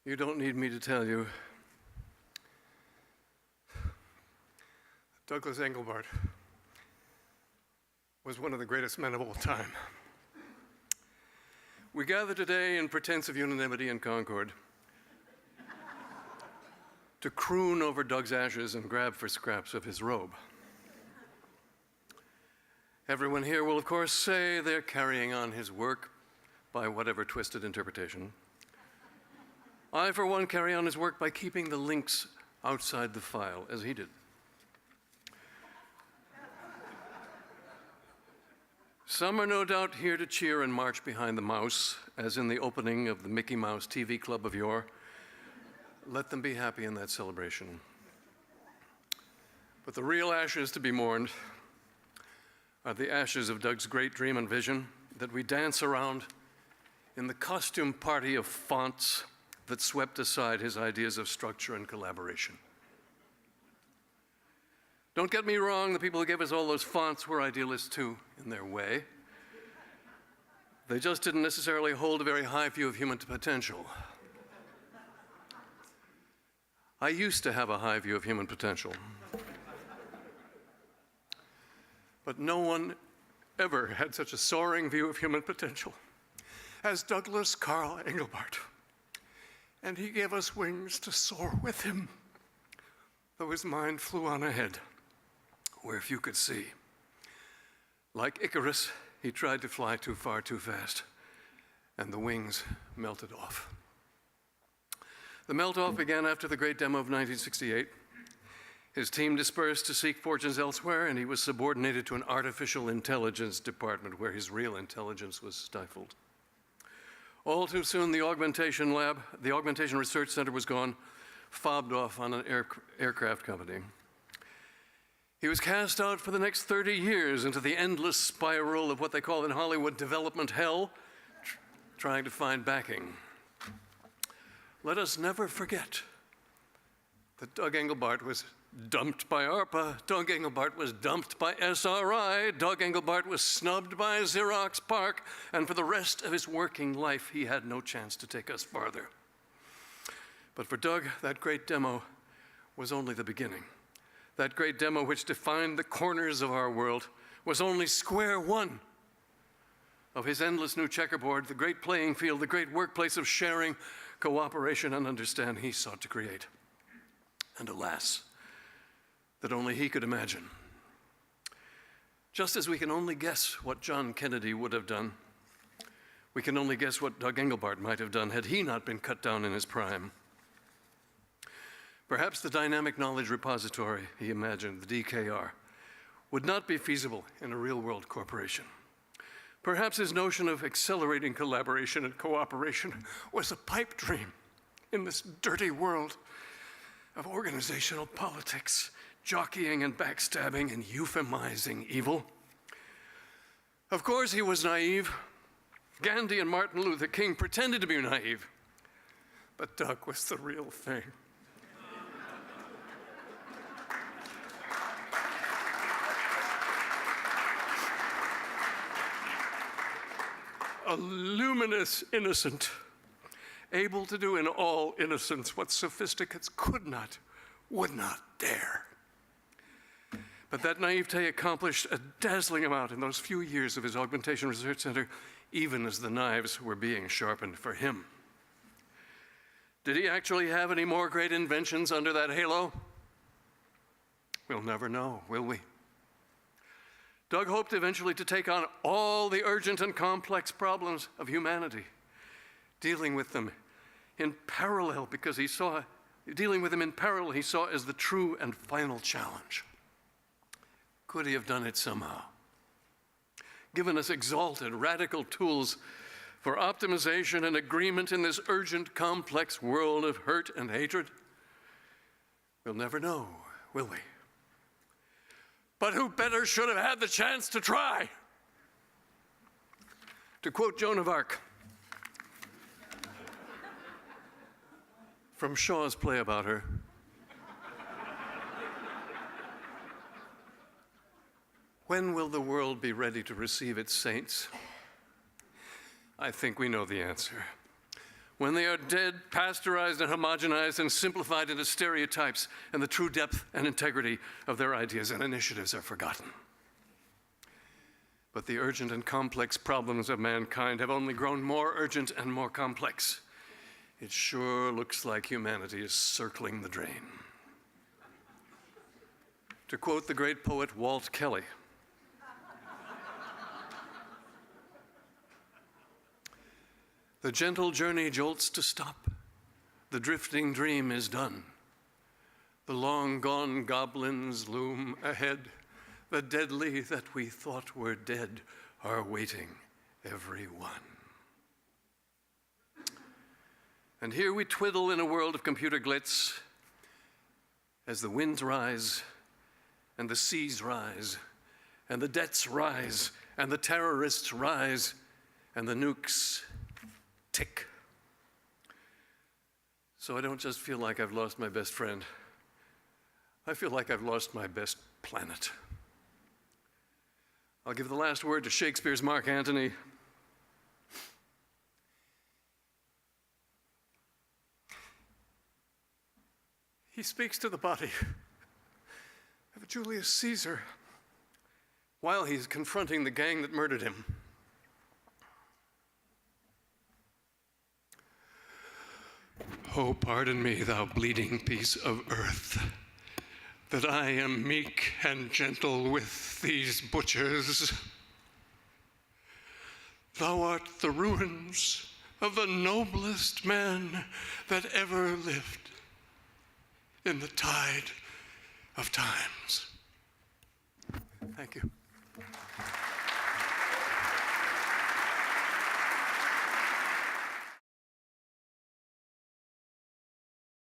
You don't need me to tell you. Douglas Engelbart was one of the greatest men of all time. We gather today in pretense of unanimity and concord to croon over Doug's ashes and grab for scraps of his robe. Everyone here will, of course, say they're carrying on his work by whatever twisted interpretation. I, for one, carry on his work by keeping the links outside the file, as he did. Some are no doubt here to cheer and march behind the mouse, as in the opening of the Mickey Mouse TV club of yore. Let them be happy in that celebration. But the real ashes to be mourned are the ashes of Doug's great dream and vision that we dance around in the costume party of fonts that swept aside his ideas of structure and collaboration. Don't get me wrong, the people who gave us all those fonts were idealists too, in their way. They just didn't necessarily hold a very high view of human potential. I used to have a high view of human potential. But no one ever had such a soaring view of human potential as Douglas Carl Engelbart. And he gave us wings to soar with him, though his mind flew on ahead, where few could see. Like Icarus, he tried to fly too far too fast, and the wings melted off. The melt-off began after the great demo of 1968. His team dispersed to seek fortunes elsewhere, and he was subordinated to an artificial intelligence department where his real intelligence was stifled. All too soon, the augmentation research center was gone, fobbed off on an aircraft company. He was cast out for the next 30 years into the endless spiral of what they call in Hollywood development hell, trying to find backing. Let us never forget that Doug Engelbart was dumped by ARPA, Doug Engelbart was dumped by SRI, Doug Engelbart was snubbed by Xerox PARC, and for the rest of his working life, he had no chance to take us farther. But for Doug, that great demo was only the beginning. That great demo which defined the corners of our world was only square one of his endless new checkerboard, the great playing field, the great workplace of sharing, cooperation, and understanding he sought to create. And alas, that only he could imagine. Just as we can only guess what John Kennedy would have done, we can only guess what Doug Engelbart might have done had he not been cut down in his prime. Perhaps the dynamic knowledge repository he imagined, the DKR, would not be feasible in a real-world corporation. Perhaps his notion of accelerating collaboration and cooperation was a pipe dream in this dirty world of organizational politics, jockeying and backstabbing and euphemizing evil. Of course he was naive. Gandhi and Martin Luther King pretended to be naive, but Doug was the real thing. A luminous innocent, able to do in all innocence what sophisticates could not, would not dare. But that naivete accomplished a dazzling amount in those few years of his Augmentation Research Center, even as the knives were being sharpened for him. Did he actually have any more great inventions under that halo? We'll never know, will we? Doug hoped eventually to take on all the urgent and complex problems of humanity, dealing with them in parallel because he saw as the true and final challenge. Could he have done it somehow? Given us exalted, radical tools for optimization and agreement in this urgent, complex world of hurt and hatred? We'll never know, will we? But who better should have had the chance to try? To quote Joan of Arc from Shaw's play about her, when will the world be ready to receive its saints? I think we know the answer. when they are dead, pasteurized and homogenized and simplified into stereotypes, and the true depth and integrity of their ideas and initiatives are forgotten. But the urgent and complex problems of mankind have only grown more urgent and more complex. It sure looks like humanity is circling the drain. To quote the great poet Walt Kelly, "The gentle journey jolts to stop. The drifting dream is done. The long-gone goblins loom ahead. The deadly that we thought were dead are waiting, every one." And here we twiddle in a world of computer glitz as the winds rise, and the seas rise, and the debts rise, and the terrorists rise, and the nukes tick. So I don't just feel like I've lost my best friend. I feel like I've lost my best planet. I'll give the last word to Shakespeare's Mark Antony. He speaks to the body of Julius Caesar while he's confronting the gang that murdered him. "Oh, pardon me, thou bleeding piece of earth, that I am meek and gentle with these butchers. Thou art the ruins of the noblest man that ever lived in the tide of times." Thank you.